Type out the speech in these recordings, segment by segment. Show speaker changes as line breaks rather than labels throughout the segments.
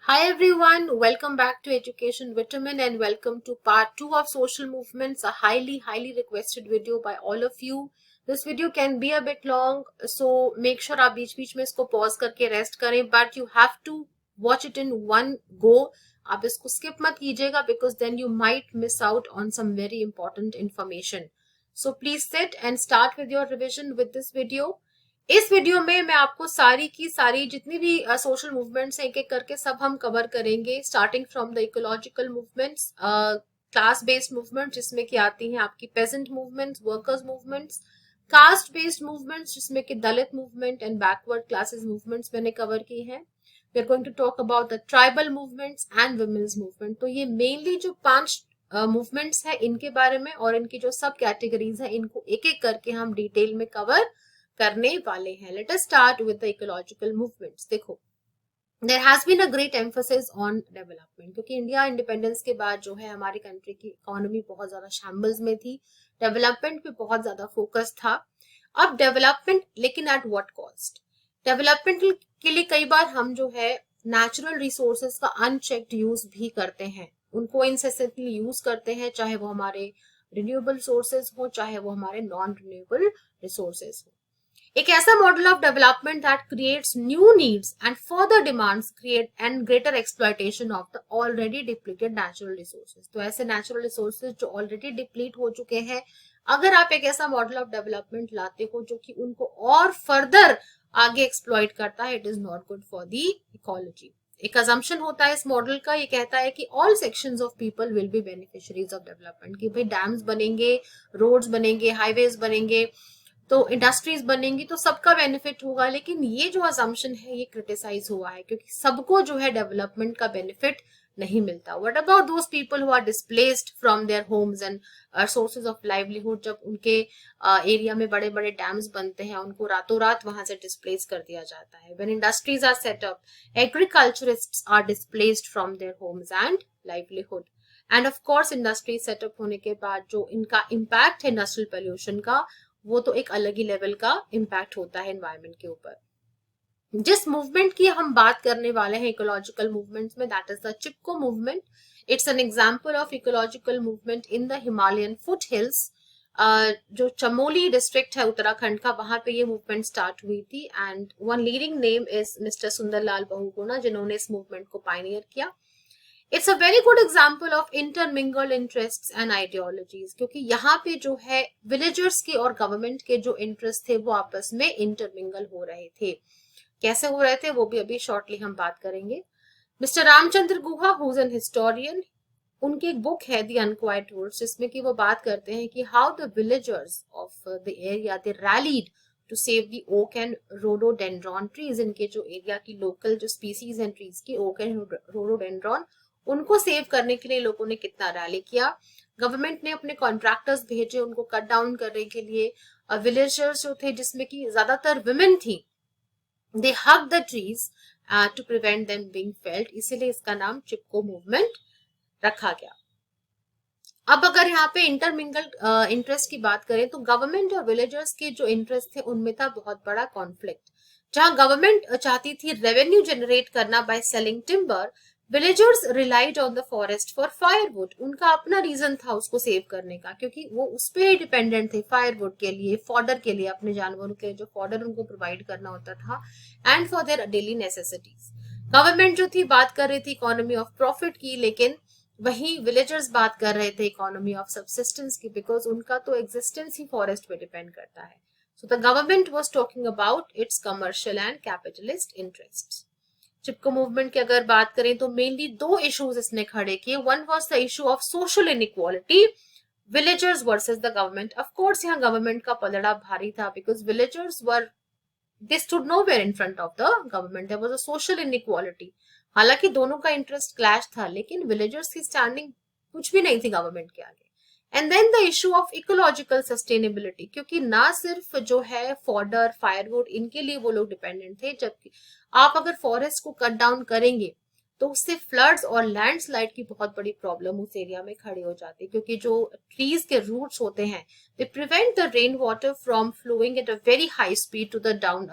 Hi everyone, welcome back to Education Vitamin and welcome to part 2 of Social Movements, a highly requested video by all of you. This video can be a bit long, so make sure आप बीच-बीच में इसको pause करके rest करें, but you have to watch it in one go. आप इसको skip मत कीजिएगा because then you might miss out on some very important information. So please sit and start with your revision with this video. इस video में मैं आपको सारी की सारी जितनी भी सोशल मूवमेंट्स हैं एक एक करके सब हम कवर करेंगे, starting from the ecological movements, class based movement जिसमें कि आती हैं आपकी peasant movements, workers movements, caste based movements जिसमें कि Dalit movement and backward classes movements मैंने कवर की हैं. We are going to talk about the tribal movements and women's movement. तो ये मेनली जो 5 मूवमेंट्स हैं इनके बारे में और इनकी जो सब कैटेगरीज हैं इनको एक एक करके हम डिटेल में कवर करने वाले हैं. Let us start with the ecological movements. देखो, there has been a great emphasis on development, क्योंकि इंडिया इंडिपेंडेंस के बाद जो है हमारी कंट्री की इकोनॉमी बहुत ज्यादा शैम्बल्स में थी, डेवलपमेंट पे बहुत ज्यादा फोकस था. अब डेवलपमेंट, लेकिन एट व्हाट कॉस्ट? डेवलपमेंट के लिए कई बार हम जो है नेचुरल रिसोर्सेज का अनचेक्ड यूज भी करते हैं, उनको इंसेसिवली यूज करते हैं, चाहे वो हमारे रिन्यूएबल सोर्सेज हो चाहे वो हमारे नॉन रिन्यूएबल रिसोर्सेज हो. एक ऐसा model of development that creates new needs and further demands create and greater exploitation of the already depleted natural resources. तो ऐसे नेचुरल रिसोर्सेज जो ऑलरेडी डिप्लीट हो चुके हैं, अगर आप एक ऐसा मॉडल ऑफ डेवलपमेंट लाते हो जो कि उनको और फर्दर आगे एक्सप्लॉइट करता है, it is not good for the ecology. एक अजम्पशन होता है इस मॉडल का, ये कहता है कि all sections of people will be beneficiaries of development, कि भाई डैम्स बनेंगे, रोड्स बनेंगे, हाईवेज बनेंगे, तो इंडस्ट्रीज बनेंगी, तो सबका बेनिफिट होगा. लेकिन ये जो अजम्पशन है ये क्रिटिसाइज हुआ है क्योंकि सबको जो है डेवलपमेंट का बेनिफिट नहीं मिलता. What about those people who are displaced from their homes and sources of livelihood? जब उनके एरिया में बड़े बड़े डैम्स बनते हैं, उनको रातों रात वहां से डिस्प्लेस कर दिया जाता है. When industries are set up, agriculturists are displaced from their homes and livelihood. And of course industry setup होने के बाद जो इनका इम्पैक्ट है इंडस्ट्रियल पोल्यूशन का, वो तो एक अलग ही लेवल का इम्पैक्ट होता है एनवायरनमेंट के ऊपर. जिस मूवमेंट की हम बात करने वाले हैं इकोलॉजिकल मूवमेंट्स में, that is the Chipko movement. It's an example of ecological movement in the Himalayan foot hills. जो चमोली डिस्ट्रिक्ट है उत्तराखंड का, वहां पे ये मूवमेंट स्टार्ट हुई थी. And one leading name is mister Sundarlal Bahuguna, जिन्होंने इस मूवमेंट को पायनियर किया. It's a very good example of intermingled interests and ideologies, क्योंकि यहाँ पे जो है विलेजर्स के और गवर्नमेंट के जो इंटरेस्ट थे वो आपस में इंटरमिंगल हो रहे थे. कैसे हो रहे थे वो भी अभी शॉर्टली हम बात करेंगे. Mister Ramachandra Guha, who is an historian, उनकी एक बुक है द अनक्वाइट रूट्स, जिसमें कि वो बात करते हैं कि how the villagers of the area they rallied to save the oak and rhododendron trees. इनके जो एरिया की लोकल जो स्पीसीज एंड ट्रीज की ओक एंड रोडोडेंड्रॉन, उनको सेव करने के लिए लोगों ने कितना रैली किया. गवर्नमेंट ने अपने कॉन्ट्रैक्टर्स भेजे उनको कट डाउन करने के लिए. विलेजर्स जो थे जिसमें कि ज्यादातर विमेन थी, they hug the trees to prevent them being felled, इसीलिए इसका नाम चिपको मूवमेंट रखा गया. अब अगर यहाँ पे इंटरमिंगल इंटरेस्ट की बात करें तो गवर्नमेंट और विलेजर्स के जो इंटरेस्ट थे उनमें था बहुत बड़ा कॉन्फ्लिक्ट. जहां गवर्नमेंट चाहती थी रेवेन्यू जनरेट करना by selling timber, villagers relied on the forest for firewood. उनका अपना रीजन था उसको सेव करने का, क्योंकि वो उस पर ही डिपेंडेंट थे फायरवुड के लिए, फॉडर के लिए, अपने जानवरों के लिए जो फॉडर उनको प्रोवाइड करना होता था, and for their daily necessities. Government जो थी बात कर रही थी इकोनॉमी ऑफ प्रॉफिट की, लेकिन वहीं विलेजर्स बात कर रहे थे इकोनॉमी ऑफ सब्सिस्टेंस की, बिकॉज उनका तो एग्जिस्टेंस ही फॉरेस्ट पे डिपेंड करता है. So the government was talking about it's commercial and capitalist interests. Chipko movement की अगर बात करें तो मेनली 2 इश्यूज इसने खड़े किए. One was the issue of social inequality, villagers versus the government. Of course यहाँ गवर्नमेंट का पलड़ा भारी था, because villagers were, they stood nowhere in front of the government. There was a social inequality. हालांकि दोनों का इंटरेस्ट क्लैश था, लेकिन विलेजर्स की स्टैंडिंग कुछ भी नहीं थी गवर्नमेंट के आगे. And then the issue of ecological sustainability, क्योंकि ना सिर्फ जो है फॉडर, फायरवुड, इनके लिए वो लोग डिपेंडेंट थे, जबकि आप अगर फॉरेस्ट को कट डाउन करेंगे तो उससे फ्लड्स और लैंडस्लाइड की बहुत बड़ी प्रॉब्लम उस एरिया में खड़ी हो जाती है, क्योंकि जो ट्रीज के रूट्स होते हैं they prevent the rain water from flowing at a very high speed to the down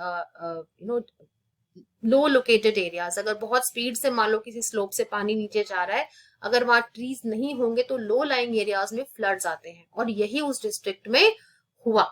low located areas, अगर बहुत स्पीड से मान लो किसी स्लोप से पानी नीचे जा रहा है, अगर वहां ट्रीज नहीं होंगे तो लो लाइंग एरियाज में फ्लड्स आते हैं, और यही उस डिस्ट्रिक्ट में हुआ।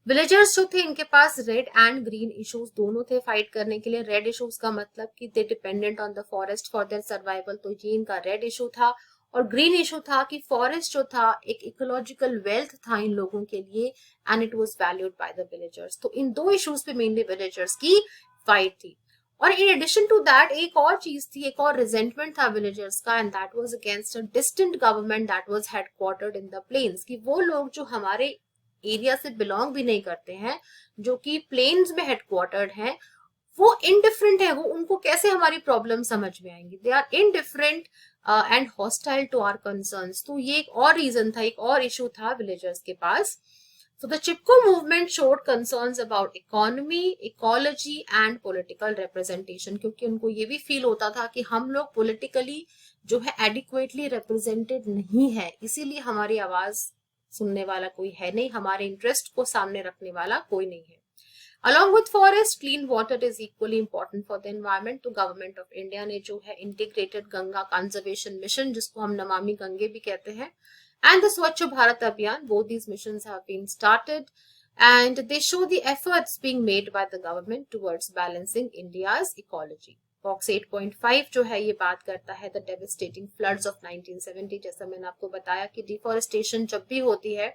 विलेजर्स जो थे इनके पास रेड एंड ग्रीन इश्यूज दोनों थे फाइट करने के लिए। रेड इश्यूज का मतलब कि they dependent on the forest for their survival, तो ये इनका रेड इशू था। और ग्रीन इशू था कि फॉरेस्ट जो था एक इकोलॉजिकल वेल्थ था इन लोगों के लिए, and it was valued by the villagers. तो इन दो इश्यूज पे मेनली विलेजर्स की फाइट थी। और इन एडिशन टू दैट एक और चीज थी, एक और रिजेंटमेंट था विलेजर्स का, and that was against a distant government that was headquartered in the plains, कि वो लोग जो हमारे एरिया से बिलोंग भी नहीं करते हैं, जो कि प्लेन्स में हेडक्वार्टर्ड हैं, वो इनडिफरेंट है, वो उनको कैसे हमारी प्रॉब्लम समझ में आएंगी, they are indifferent and hostile to our concerns. तो ये एक और रीजन था, एक और इशू था विलेजर्स के पास। So the Chipko movement showed concerns about economy, ecology and political representation, क्योंकि उनको ये भी फील होता था कि हम लोग politically जो है adequately represented नहीं है, इसीलिए हमारी आवाज सुनने वाला कोई है नहीं, हमारे इंटरेस्ट को सामने रखने वाला कोई नहीं है। Along with forest, clean water is equally important for the environment. तो गवर्नमेंट ऑफ इंडिया ने जो है इंटीग्रेटेड गंगा कंजर्वेशन मिशन, जिसको हम नमामि गंगे भी कहते हैं, and the Swachh Bharat Abhiyan, both these missions have been started, and they show the efforts being made by the government towards balancing India's ecology. Box 8.5 जो है ये बात करता है the devastating floods of 1970। जैसा मैंने आपको बताया कि डिफॉरेस्टेशन जब भी होती है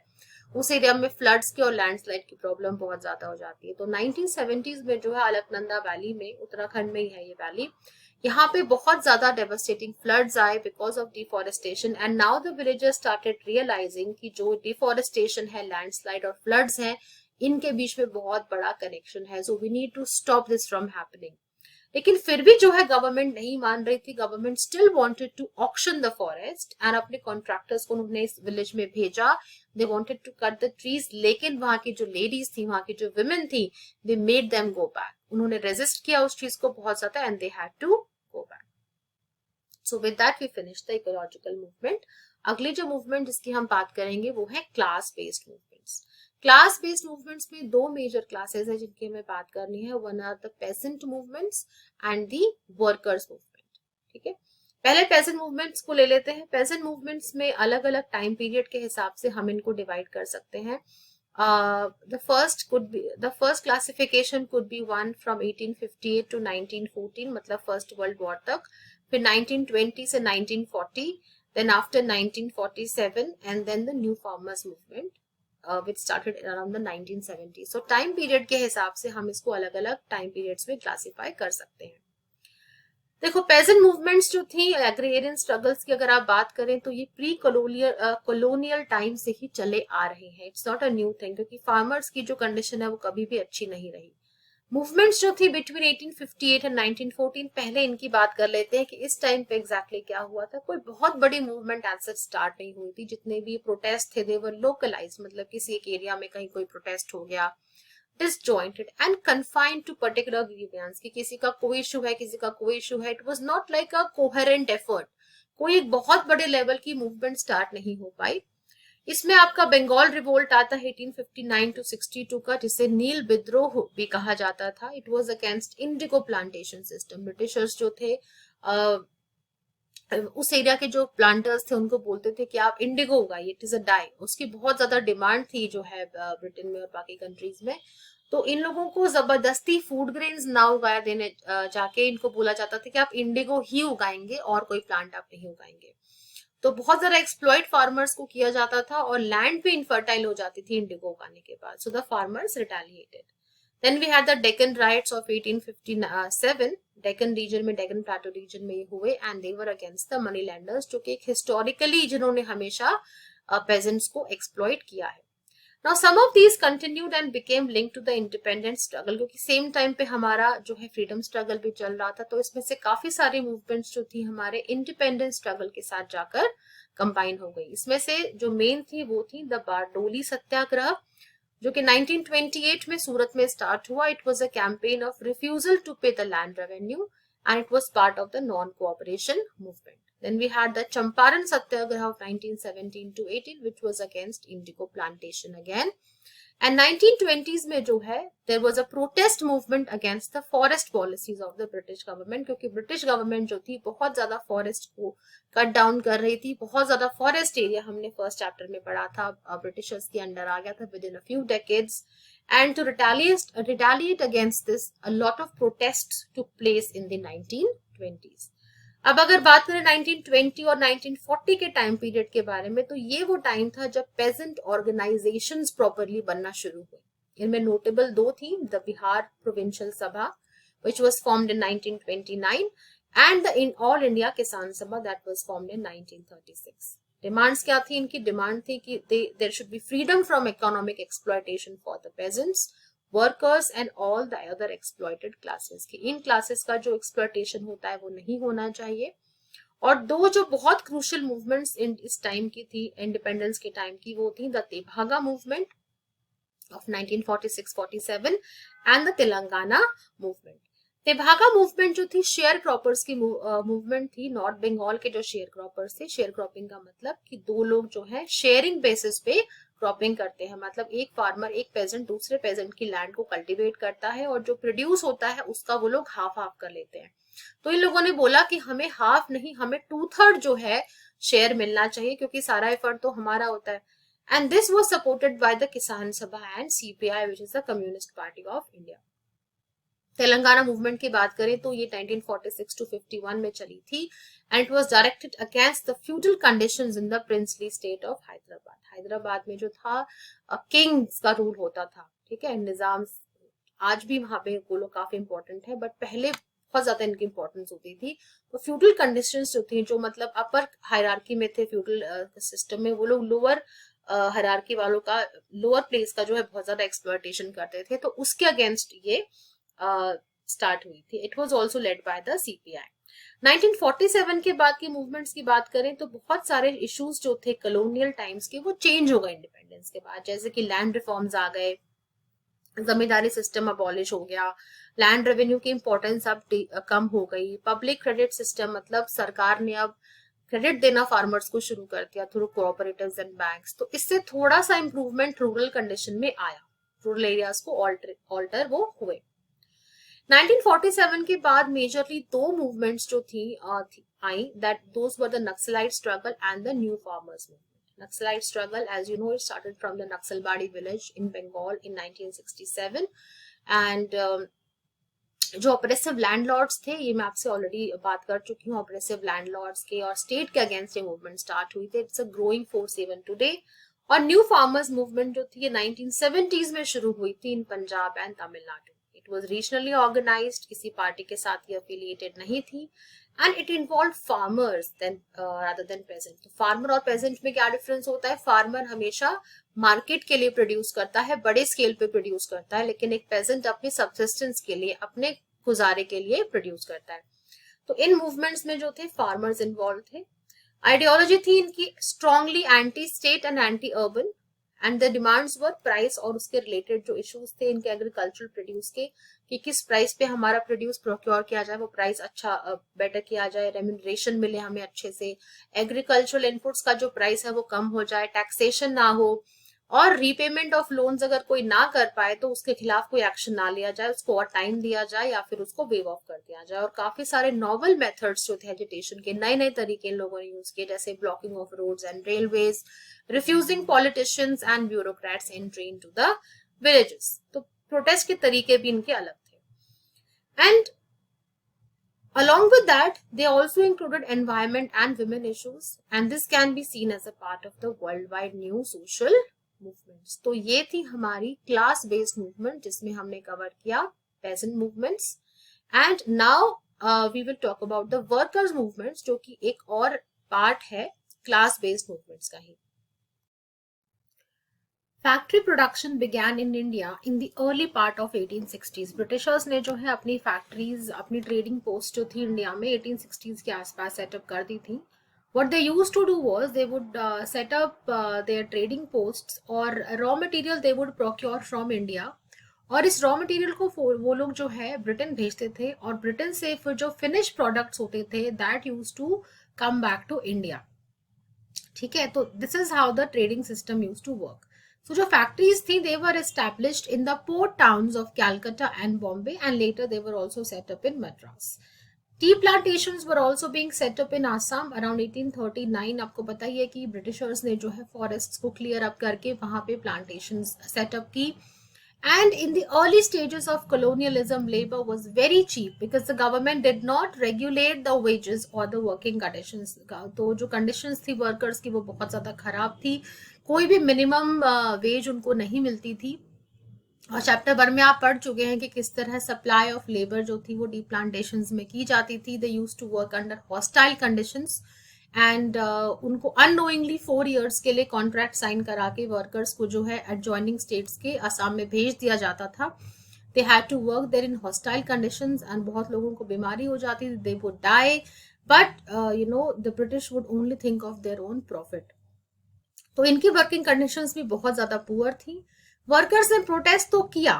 उस एरिया में फ्लड्स की और लैंडस्लाइड की प्रॉब्लम बहुत ज्यादा हो जाती है। तो 1970s में जो है अलकनंदा वैली में, उत्तराखंड में ही है ये वैली, यहाँ पे बहुत ज्यादा डेवास्टेटिंग फ्लड्स आए because of deforestation. And now the villagers started realising कि जो डिफॉरेस्टेशन है, लैंडस्लाइड और फ्लड्स है, इनके बीच में बहुत बड़ा कनेक्शन है, so we need to stop this from happening. लेकिन फिर भी जो है गवर्नमेंट नहीं मान रही थी, government still wanted to auction the forest, and अपने कॉन्ट्रैक्टर्स को उन्होंने इस विलेज में भेजा, they wanted to cut the trees. लेकिन वहां की जो लेडीज थी, वहां की जो विमेन थी, they made them go back, उन्होंने रेजिस्ट किया उस चीज को बहुत ज्यादा, and they had to go back. So with that we finish the ecological movement. अगली जो मूवमेंट जिसकी हम बात करेंगे वो है class based movements. Class based movements में दो मेजर क्लासेस है जिनकी हमें बात करनी है, one are the peasant movements and the workers movement. ठीक है, पहले पेसेंट मूवमेंट्स को ले लेते हैं। पेसेंट मूवमेंट्स में अलग अलग टाइम पीरियड के हिसाब से हम इनको डिवाइड कर सकते हैं। The first classification could be one from 1858 to 1914, मतलब फर्स्ट वर्ल्ड वॉर तक, फिर 1920 से 1940, then after 1947, and then the new farmers movement which started around the 1970s. So time period के हिसाब से हम इसको अलग अलग टाइम पीरियड्स में क्लासिफाई कर सकते हैं। देखो, पेजेंट मूवमेंट्स जो थी, एग्रेरियन स्ट्रगल्स की अगर आप बात करें तो ये प्री कॉलोनियल टाइम से ही चले आ रहे हैं, it's not a new thing, क्योंकि फार्मर्स की जो कंडीशन है वो कभी भी अच्छी नहीं रही। मूवमेंट्स जो थी बिटवीन 1858 एंड 1914, पहले इनकी बात कर लेते हैं कि इस टाइम पे एग्जैक्टली क्या हुआ था। कोई बहुत बड़ी मूवमेंट एज सच स्टार्ट नहीं हुई थी, जितने भी प्रोटेस्ट थे दे वर लोकलाइज्ड, मतलब किसी एक एरिया में कहीं कोई प्रोटेस्ट हो गया, disjointed and confined to particular grievance, कि किसी का कोई इशू है, किसी का कोई इशू है। It was not like a coherent effort, कोई एक बहुत बड़े लेवल की मूवमेंट स्टार्ट नहीं हो पाई। इसमें आपका बंगाल रिवोल्ट आता है 1859 टू 62 का, जिसे नील विद्रोह भी कहा जाता था। It was against Indigo plantation system. Britishers जो थे उस एरिया के जो प्लांटर्स थे उनको बोलते थे कि आप इंडिगो उगाइए, इट इज अ डाई। उसकी बहुत ज्यादा डिमांड थी जो है ब्रिटेन में और बाकी कंट्रीज में। तो इन लोगों को जबरदस्ती फूड ग्रेन्स ना उगाया देने जाके इनको बोला जाता था कि आप इंडिगो ही उगाएंगे और कोई प्लांट आप नहीं उगाएंगे। तो बहुत ज्यादा एक्सप्लॉइट फार्मर्स को किया जाता था और लैंड भी इनफर्टाइल हो जाती थी इंडिगो उगाने के बाद। So the farmers retaliated. Then we had the Deccan Riots of 1857, Deccan region में, डेक्कन प्लेटो रीजन में ये हुए, and they were against the money lenders, जो कि एक हिस्टोरिकली जिन्होंने हमेशा पेजेंट्स को एक्सप्लॉइट किया है। Now some of these continued and became linked to the independence struggle, क्योंकि सेम टाइम पे हमारा जो है फ्रीडम स्ट्रगल भी चल रहा था, तो इसमें से काफी सारी मूवमेंट्स जो थी हमारे इंडिपेंडेंस स्ट्रगल के साथ जाकर कंबाइन हो गई। इसमें से जो मेन थी वो थी द बारडोली सत्याग्रह, जो कि 1928 में सूरत में स्टार्ट हुआ। It was a campaign of refusal to pay the land revenue and it was part of the non cooperation movement. Then we had the Champaran Satyagraha of 1917 to 18, which was against indigo plantation again. And 1920s में जो है there was a protest movement against the forest policies of the British government, क्योंकि British government जो थी बहुत ज्यादा forest को cut down कर रही थी, बहुत ज्यादा फॉरेस्ट एरिया हमने फर्स्ट चैप्टर में पढ़ा था ब्रिटिशर्स के अंडर आ गया था with in a few decades. And to retaliate against this, a lot of protests took place in the 1920s. अब अगर बात करें 1920 और 1940 के टाइम पीरियड के बारे में, तो ये वो टाइम था जब पेजेंट ऑर्गेनाइजेशंस प्रॉपरली बनना शुरू हुए. इनमें नोटेबल दो थी, the Bihar provincial Sabha which was formed in 1929 and the all India Kisan Sabha that was formed in 1936. Demands क्या थी इनकी? डिमांड थी कि there should be freedom from economic exploitation for the peasants, workers and all the other exploited classes. की इन classes का जो exploitation होता है वो नहीं होना चाहिए. और दो जो बहुत क्रूशियल मूवमेंट्स इस टाइम की थी, इंडिपेंडेंस के टाइम की, वो थी the Tebhaga movement of 1946-47 and the Telangana movement. Tebhaga movement जो थी शेयर क्रॉपर्स की मूवमेंट थी. नॉर्थ बंगाल के जो शेयर क्रॉपर्स थे, शेयर क्रॉपिंग का मतलब कि दो लोग जो है शेयरिंग बेसिस पे क्रॉपिंग करते हैं, मतलब एक फार्मर, एक पेजेंट दूसरे पेजेंट की लैंड को कल्टीवेट करता है और जो प्रोड्यूस होता है उसका वो लोग हाफ हाफ कर लेते हैं. तो इन लोगों ने बोला कि हमें हाफ नहीं, हमें 2/3 जो है शेयर मिलना चाहिए, क्योंकि सारा एफर्ट तो हमारा होता है. And this was supported by the किसान सभा and CPI which is the communist party of India. Telangana movement की बात करें तो ये 1946 to 51 में चली थी and it was directed against the feudal conditions in the princely state of Hyderabad. Hyderabad में जो था किंग्स का रूल होता था, ठीक है, निजाम. आज भी वहां पे वो लोग काफी इंपॉर्टेंट है, बट पहले बहुत ज्यादा इनकी इंपॉर्टेंस होती थी. तो फ्यूडल कंडीशंस जो थी, जो मतलब अपर हायरार्की में थे फ्यूडल सिस्टम में, वो लोग लोअर हायरार्की वालों का, लोअर प्लेस का जो है बहुत ज्यादा एक्सप्लॉयटेशन करते थे. तो उसके अगेंस्ट ये स्टार्ट हुई थी. It was also led by the CPI. 1947 के बाद की मूवमेंट्स की बात करें तो बहुत सारे इश्यूज जो थे कॉलोनियल टाइम्स के, वो चेंज हो गए इंडिपेंडेंस के बाद. जैसे कि लैंड रिफॉर्म्स आ गए, जमींदारी सिस्टम अबॉलिश हो गया, लैंड रेवेन्यू की इंपॉर्टेंस अब कम हो गई, पब्लिक क्रेडिट सिस्टम, मतलब सरकार ने अब क्रेडिट देना फार्मर्स को शुरू कर दिया थ्रू कोऑपरेटिव्स एंड बैंक्स. तो इससे थोड़ा सा इंप्रूवमेंट रूरल कंडीशन में आया, रूरल एरियाज को ऑल्टर वो हुए. 1947 के बाद मेजरली दो मूवमेंट्स जो थी आई, that those were the Naxalite struggle and the new farmers movement. Naxalite struggle, as you know, it started from the Naxalbari village in Bengal in 1967 and जो ऑपरेसिव लैंडलॉर्ड्स थे, ये मैं आपसे ऑलरेडी बात कर चुकी हूँ ऑपरेसिव लैंडलॉर्ड्स के और स्टेट के अगेंस्ट ये मूवमेंट स्टार्ट हुई थी. It's a growing force even today. और न्यू फार्मर्स मूवमेंट जो थी ये 1970s में शुरू हुई थी in Punjab and Tamil Nadu. It was regionally organised, किसी पार्टी के साथ ये अफिलिएटेड नहीं थी and it involve farmers then rather than peasant. तो फार्मर और पेजेंट में क्या डिफरेंस होता है? फार्मर हमेशा मार्केट के लिए प्रोड्यूस करता है, बड़े स्केल पे प्रोड्यूस करता है, लेकिन एक पेजेंट अपने सबसिस्टेंस के लिए, अपने गुजारे के लिए प्रोड्यूस करता है. तो इन मूवमेंट्स में जो थे फार्मर्स इन्वॉल्व थे. आइडियोलॉजी थी इनकी strongly anti state and anti urban and the demands were price और उसके रिलेटेड जो इश्यूज थे इनके एग्रीकल्चरल प्रोड्यूस के, कि किस प्राइस पे हमारा प्रोड्यूस प्रोक्योर किया जाए, वो प्राइस अच्छा बेटर किया जाए, रेम्यूनरेशन मिले हमें अच्छे से, एग्रीकल्चरल इनपुट्स का जो प्राइस है वो कम हो जाए, टैक्सेशन ना हो, और रीपेमेंट ऑफ लोन्स अगर कोई ना कर पाए तो उसके खिलाफ कोई एक्शन ना लिया जाए, उसको और टाइम दिया जाए या फिर उसको वेव ऑफ कर दिया जाए. और काफी सारे नॉवल मेथड्स जो थे एजिटेशन के, नए नए तरीके इन लोगों ने यूज किए, जैसे blocking of roads and railways, refusing politicians and bureaucrats entry into the villages. तो प्रोटेस्ट के तरीके भी इनके अलग थे. And along with that, they also included environment and women issues, and this can be seen as a part of the worldwide new social movements. तो ये थी हमारी क्लास बेस्ड मूवमेंट जिसमें हमने कवर किया peasant movements. And now we will talk about the workers movements, जो कि एक और पार्ट है क्लास बेस्ड मूवमेंट्स का ही. Factory production began in India in the early part of 1860s. Britishers ने जो है अपनी फैक्ट्रीज, अपनी ट्रेडिंग पोस्ट जो थी इंडिया में 1860s के आसपास सेटअप कर दी थी. What they used to do was they would set up their trading posts और raw material they would procure from India, और इस रॉ मटेरियल को वो लोग जो है ब्रिटेन भेजते थे और ब्रिटेन से फिर जो फिनिश प्रोडक्ट्स होते थे that use to come back to India. ठीक है, तो this is how the trading system use to work. So जो factories थी, they were established in the port towns of Calcutta and Bombay, and later they were also set up in Madras. Tea plantations were also being set up in Assam around 1839. आपको पता ही है कि britishers ने जो है forests को clear up करके वहां पे प्लांटेशंस सेटअप की. And in the early stages of colonialism, labor was very cheap because the government did not regulate the wages or the working conditions. तो जो conditions थी workers की वो बहुत ज़्यादा खराब थी. कोई भी minimum wage उनको नहीं मिलती थी. और चैप्टर 1 में आप पढ़ चुके हैं कि किस तरह सप्लाई ऑफ लेबर जो थी वो टी प्लांटेशंस में की जाती थी. They used to work under hostile conditions and उनको अननोइंगली 4 years के लिए कॉन्ट्रैक्ट साइन करा के वर्कर्स को जो है एडजॉइनिंग स्टेट्स के असम में भेज दिया जाता था. They had to work there in hostile conditions and बहुत लोगों को बीमारी हो जाती थी. They would die, but the British would only think of their own profit. तो इनकी वर्किंग कंडीशंस भी बहुत ज्यादा पुअर थी. वर्कर्स ने प्रोटेस्ट तो किया,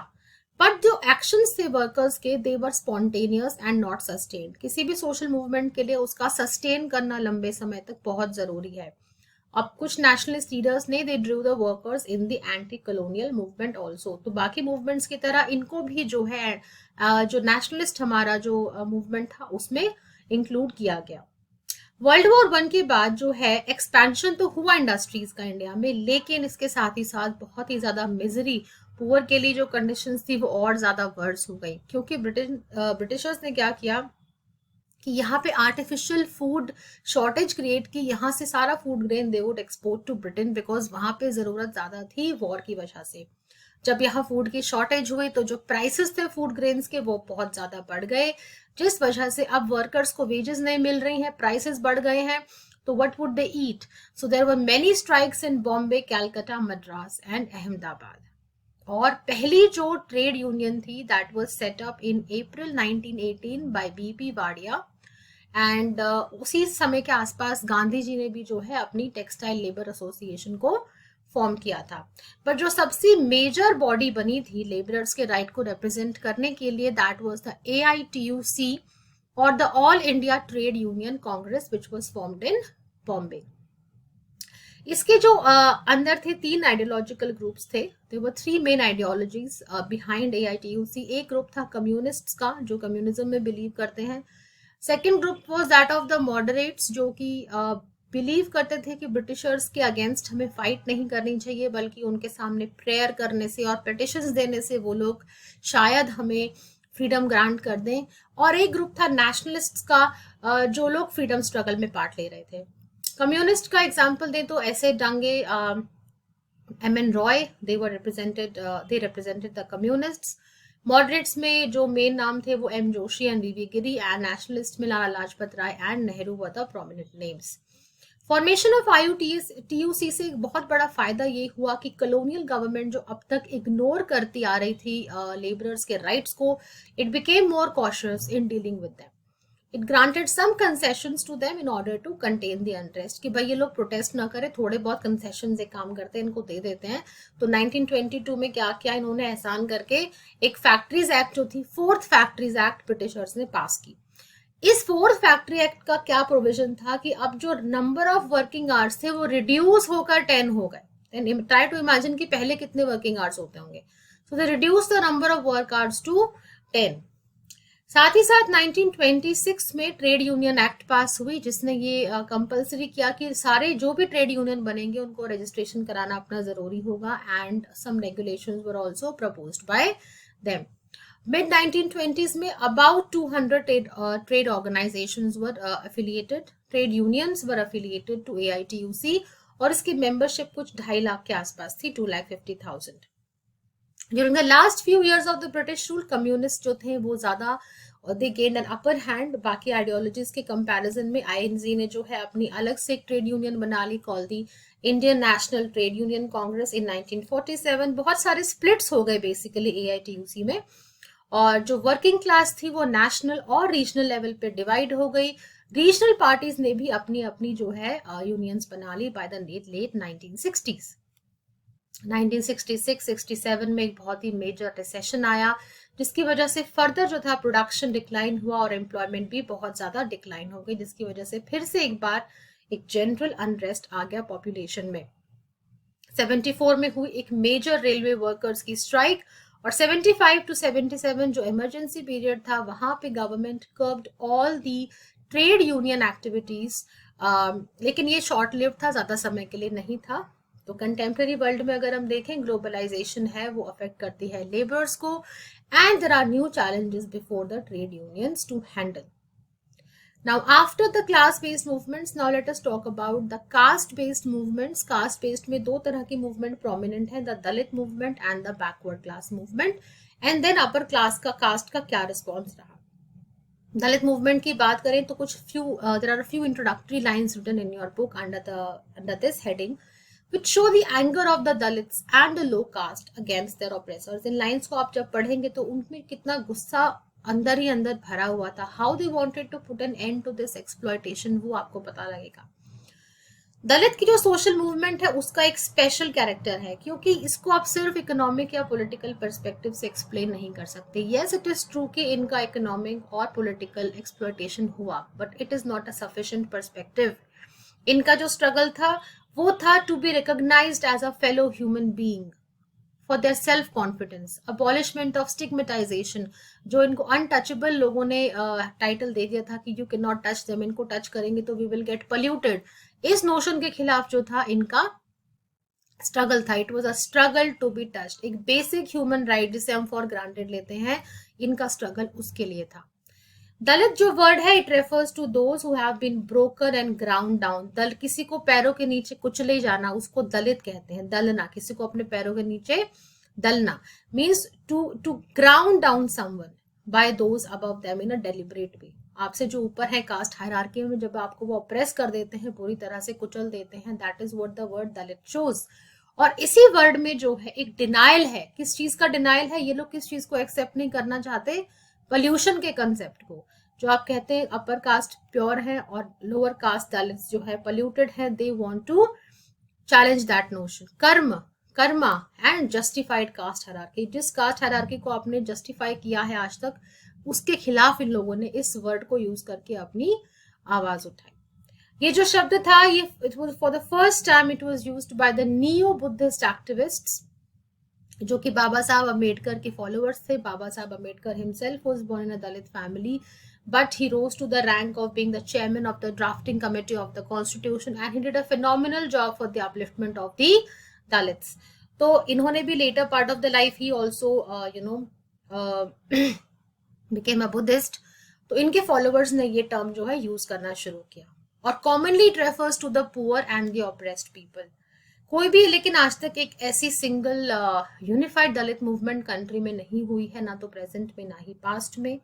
बट जो एक्शंस थे वर्कर्स के, दे वर स्पॉन्टेनियस एंड नॉट सस्टेन्ड. किसी भी सोशल मूवमेंट के लिए उसका सस्टेन करना लंबे समय तक बहुत जरूरी है. अब कुछ नेशनलिस्ट लीडर्स ने दे Drew the workers in the anti colonial movement also. तो बाकी मूवमेंट्स की तरह इनको भी जो है जो नेशनलिस्ट हमारा जो मूवमेंट था उसमें इंक्लूड किया गया. वर्ल्ड वॉर 1 के बाद जो है एक्सपेंशन तो हुआ इंडस्ट्रीज का इंडिया में, लेकिन इसके साथ ही साथ बहुत ही ज्यादा मिजरी, पुअर के लिए जो कंडीशंस थी वो और ज्यादा वर्स हो गई. क्योंकि ब्रिटिशर्स ने क्या किया कि यहाँ पे आर्टिफिशियल फूड शॉर्टेज क्रिएट की. यहाँ से सारा food grain they would export to Britain because वहां पे जरूरत ज्यादा थी वॉर की वजह से. जब यहाँ फूड की शॉर्टेज हुई तो जो प्राइसेस थे फूड ग्रेन्स के वो बहुत ज्यादा बढ़ गए, जिस वजह से अब वर्कर्स को वेजेस नहीं मिल रही हैं, प्राइसेस बढ़ गए हैं. तो what would they eat? So there were many strikes in Bombay, Calcutta, Madras and Ahmedabad. और पहली जो ट्रेड यूनियन थी that was set up in April 1918 by B P Wadia. एंड उसी समय के आसपास गांधी जी ने भी जो है अपनी टेक्सटाइल लेबर एसोसिएशन को फॉर्म किया था. पर जो सबसे मेजर बॉडी बनी थी लेबरर्स के राइट को रिप्रेजेंट करने के लिए, दैट वाज द AITUC और the all India trade union Congress which was formed in Bombay. इसके जो अंदर थे 3 आइडियोलॉजिकल ग्रुप्स थे. There were 3 main ideologies behind AITUC. एक ग्रुप था कम्युनिस्ट्स का जो कम्युनिज्म में बिलीव करते हैं. Second group was that of the moderates जो कि बिलीव करते थे कि ब्रिटिशर्स के अगेंस्ट हमें फाइट नहीं करनी चाहिए, बल्कि उनके सामने प्रेयर करने से और पिटिशंस देने से वो लोग शायद हमें फ्रीडम ग्रांट कर दें. और एक ग्रुप था नेशनलिस्ट्स का जो लोग फ्रीडम स्ट्रगल में पार्ट ले रहे थे. कम्युनिस्ट का एग्जांपल दें तो ऐसे Dange, MN Roy, they represented the communists. Moderates में जो मेन नाम थे वो M जोशी एंड VV गिरी, एंड नेशनलिस्ट में Lala Lajpat Rai and Nehru were the prominent names. Formation of IUTUC से एक बहुत बड़ा फायदा ये हुआ कि कॉलोनियल गवर्नमेंट जो अब तक इग्नोर करती आ रही थी लेबरर्स के राइट्स को, it became more cautious in dealing with them. It granted some concessions to them in order to contain the unrest. कि भाई ये लोग प्रोटेस्ट ना करें, थोड़े बहुत कंसेशंस एक काम करते हैं, इनको दे देते हैं. तो 1922 में क्या किया इन्होंने, एहसान करके एक फैक्ट्रीज एक्ट जो थी, 4th फैक्ट्रीज एक्ट ब्रिटिशर्स ने पास की. इस 4th फैक्ट्री एक्ट का क्या प्रोविजन था कि अब जो नंबर ऑफ वर्किंग आवर्स थे वो रिड्यूस होकर 10 हो गए. ट्राई टू इमेजिन कि पहले कितने वर्किंग आवर्स होते होंगे. So they reduce the number of work hours to 10. साथ ही साथ 1926 में ट्रेड यूनियन एक्ट पास हुई जिसने ये कंपलसरी किया कि सारे जो भी ट्रेड यूनियन बनेंगे उनको रजिस्ट्रेशन कराना अपना जरूरी होगा. And some regulations were also proposed by them. Mid 1920s में about 200 trade organizations were affiliated. Trade unions were affiliated to AITUC और इसकी मेंबरशिप कुछ 2.5 लाख के आसपास थी, 2,50,000. During the last few years of the British rule, communists जो थे वो ज्यादा they gained an upper hand. बाकी आइडियोलॉजीज के कंपैरिजन में INC ने जो है अपनी अलग से एक ट्रेड यूनियन बना ली, call the Indian National Trade union Congress in 1947. बहुत सारे स्प्लिट्स हो गए बेसिकली AITUC में, और जो वर्किंग क्लास थी वो नेशनल और रीजनल लेवल पे डिवाइड हो गई. रीजनल पार्टीज ने भी अपनी अपनी जो है यूनियंस बना ली बाय द लेट 1960s. 1966-67 में एक बहुत ही मेजर रिसेशन आया जिसकी वजह से फर्दर जो था प्रोडक्शन डिक्लाइन हुआ और एम्प्लॉयमेंट भी बहुत ज्यादा डिक्लाइन हो गई, जिसकी वजह से फिर से एक बार एक जनरल अनरेस्ट आ गया पॉपुलेशन में. 74 में हुई एक मेजर रेलवे वर्कर्स की स्ट्राइक, और 75 टू 77 जो इमरजेंसी पीरियड था, वहां पे government curved all the trade union activities, लेकिन ये शॉर्ट लिव्ड था, ज्यादा समय के लिए नहीं था। तो कंटेम्प्रेरी वर्ल्ड में अगर हम देखें, ग्लोबलाइजेशन है वो अफेक्ट करती है लेबर्स को, and there are new challenges before the trade unions to handle. Now, after the class-based movements, now let us talk about the caste-based movements. Caste-based में दो तरह की movement prominent है, the Dalit movement and the backward class movement. And then upper class का caste का क्या response रहा? Dalit movement की बात करें तो कुछ there are a few introductory lines written in your book under this heading, which show the anger of the Dalits and the low caste against their oppressors. In lines को आप जब पढ़ेंगे तो उनमें कितना गुस्सा अंदर ही अंदर भरा हुआ था, how they wanted to put an end to this exploitation, वो आपको पता लगेगा। दलित की जो सोशल मूवमेंट है उसका एक स्पेशल कैरेक्टर है, क्योंकि इसको आप सिर्फ इकोनॉमिक या पॉलिटिकल पर्सपेक्टिव से एक्सप्लेन नहीं कर सकते। यस, इट इज ट्रू कि इनका इकोनॉमिक और पॉलिटिकल एक्सप्लॉयटेशन हुआ, but it is not a sufficient perspective. इनका जो स्ट्रगल था वो था to be recognised as a fellow human being, for their self confidence, abolishment of stigmatisation, जो इनको अनटचेबल लोगों ने टाइटल दे दिया था कि you can not touch them, इनको टच करेंगे तो वी विल गेट पोल्यूटेड, इस नोशन के खिलाफ जो था इनका स्ट्रगल था। It was a struggle to be touched, एक बेसिक ह्यूमन राइट जिसे हम फॉर ग्रांटेड लेते हैं, इनका स्ट्रगल उसके लिए था। दलित जो वर्ड है, it refers to those who have been broken and ground down. दल किसी को पैरों के नीचे कुचले जाना, उसको दलित कहते हैं। दलना, किसी को अपने पैरों के नीचे दलना, means to ground down someone by those above them in a deliberate way. आपसे जो ऊपर है कास्ट हायरार्की में, जब आपको वो ऑप्रेस कर देते हैं, पूरी तरह से कुचल देते हैं, that is what the word Dalit shows. और इसी वर्ड में जो है एक डिनाइल है, किस चीज का डिनाइल है, ये लोग किस चीज को एक्सेप्ट नहीं करना चाहते, पोल्यूशन के कंसेप्ट को। जो आप कहते हैं अपर कास्ट प्योर है और लोअर कास्ट दलित्स जो है पोल्यूटेड है, they want to challenge that notion. Karma and justified caste hierarchy, जिस कास्ट हायरार्की को आपने जस्टिफाई किया है आज तक, उसके खिलाफ इन लोगों ने इस वर्ड को यूज करके अपनी आवाज उठाई। ये जो शब्द था, ये it was for the first time it was used by the neo Buddhist activists, जो कि बाबा साहब अम्बेडकर के फॉलोअर्स थे। Baba Saheb Ambedkar himself was born in a Dalit family, but he rose to the rank of being the chairman of the drafting committee of the constitution, and he did a phenomenal job for the upliftment of the Dalits. तो इन्होंने भी later part of the life he also became a Buddhist. तो इनके followers ने ये term जो है use करना शुरू किया, और commonly it refers to the poor and the oppressed people. कोई भी लेकिन आज तक एक ऐसी सिंगल यूनिफाइड दलित मूवमेंट कंट्री में नहीं हुई है, ना तो प्रेजेंट में ना ही पास्ट में,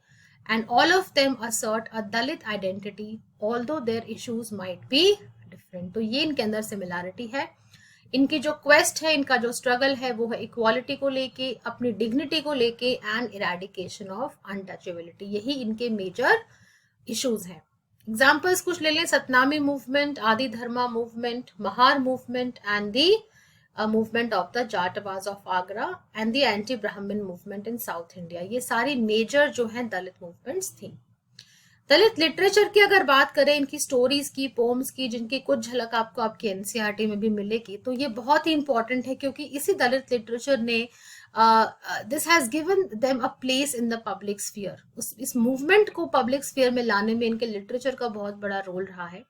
and all of them assert a Dalit identity although their issues might be different. तो ये इनके अंदर सिमिलैरिटी है। इनकी जो क्वेस्ट है, इनका जो स्ट्रगल है, वो है इक्वालिटी को लेके, अपनी डिग्निटी को लेके, एंड इरेडिकेशन ऑफ अनटचेबिलिटी। यही इनके मेजर इश्यूज हैं। एग्जाम्पल्स कुछ ले लें, Satnami movement, Adi Dharma movement, Mahar movement, and the movement of the Jatavas of Agra and the anti-Brahmin movement in South India। ये सारी मेजर जो हैं दलित मूवमेंट्स थी। दलित लिटरेचर की अगर बात करें, इनकी स्टोरीज की, पोम्स की, जिनकी कुछ झलक आपको आपके एनसीईआरटी में भी मिलेगी, तो ये बहुत ही इंपॉर्टेंट है, क्योंकि इसी दलित लिटरेचर ने this has given them a place in the public sphere. इस मूवमेंट को पब्लिक स्फीयर में लाने में इनके लिटरेचर का बहुत बड़ा रोल रहा है।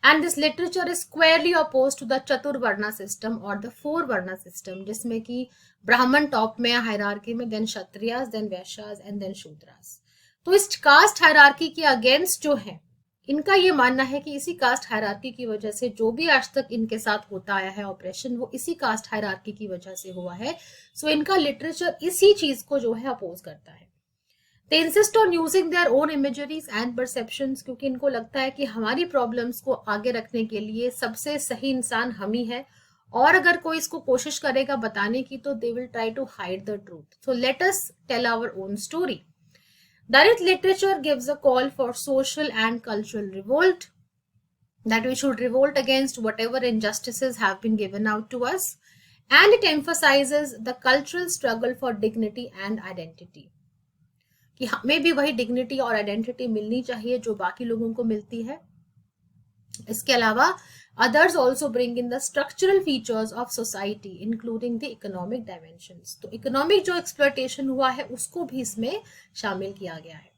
And this literature is squarely opposed to the Chaturvarna system or the four Varna system, जिसमें कि ब्राह्मण टॉप में हायरार्की में, then Kshatriyas, then वैश्यास, and then Shudras. तो इस कास्ट हायरार्की के अगेंस्ट जो है, इनका ये मानना है कि इसी कास्ट हायरार्की की वजह से जो भी आज तक इनके साथ होता आया है ऑपरेशन, वो इसी कास्ट हायरार्की की वजह से हुआ है। सो इनका लिटरेचर इसी चीज को जो है अपोज करता है। They insist on using their own imageries and perceptions, क्योंकि इनको लगता है कि हमारी प्रॉब्लम्स को आगे रखने के लिए सबसे सही इंसान हम ही है, और अगर कोई इसको कोशिश करेगा बताने की तो they will try to hide the truth. So let us tell our own story. Dalit literature gives a call for social and cultural revolt, that we should revolt against whatever injustices have been given out to us, and it emphasizes the cultural struggle for dignity and identity, कि हमें भी वही dignity और identity मिलनी चाहिए जो बाकी लोगों को मिलती है। इसके अलावा others also bring in the structural features of society including the economic dimensions. तो economic जो exploitation हुआ है उसको भी इसमें शामिल किया गया है.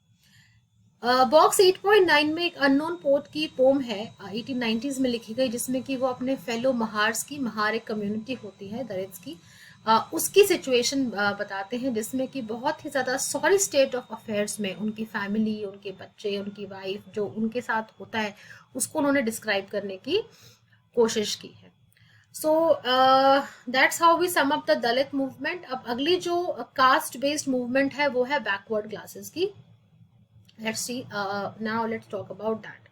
बॉक्स 8.9 में एक अननोन पोट की पोम है 1890s में लिखी गई, जिसमें कि वो अपने फेलो महार्स की, महार एक कम्युनिटी होती है दलित्स की, उसकी सिचुएशन बताते हैं, जिसमें कि बहुत ही ज़्यादा सॉरी स्टेट ऑफ अफेयर्स में उनकी फैमिली, उनके बच्चे, उनकी वाइफ जो उनके साथ होता है उसको उन्होंने डिस्क्राइब करने की कोशिश की है. So that's how we sum up the Dalit movement. अब अगली जो कास्ट बेस्ड मूवमेंट है वो है बैकवर्ड क्लासेस की. Let's see, now let's talk about that.